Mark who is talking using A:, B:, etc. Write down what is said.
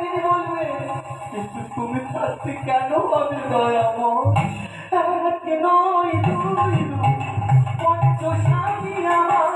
A: তিনি বলবে কিন্তু তুমি থাকতে কেন হবে দয়াময়? এক নয় দুই দুই পঞ্চ স্বামী আমার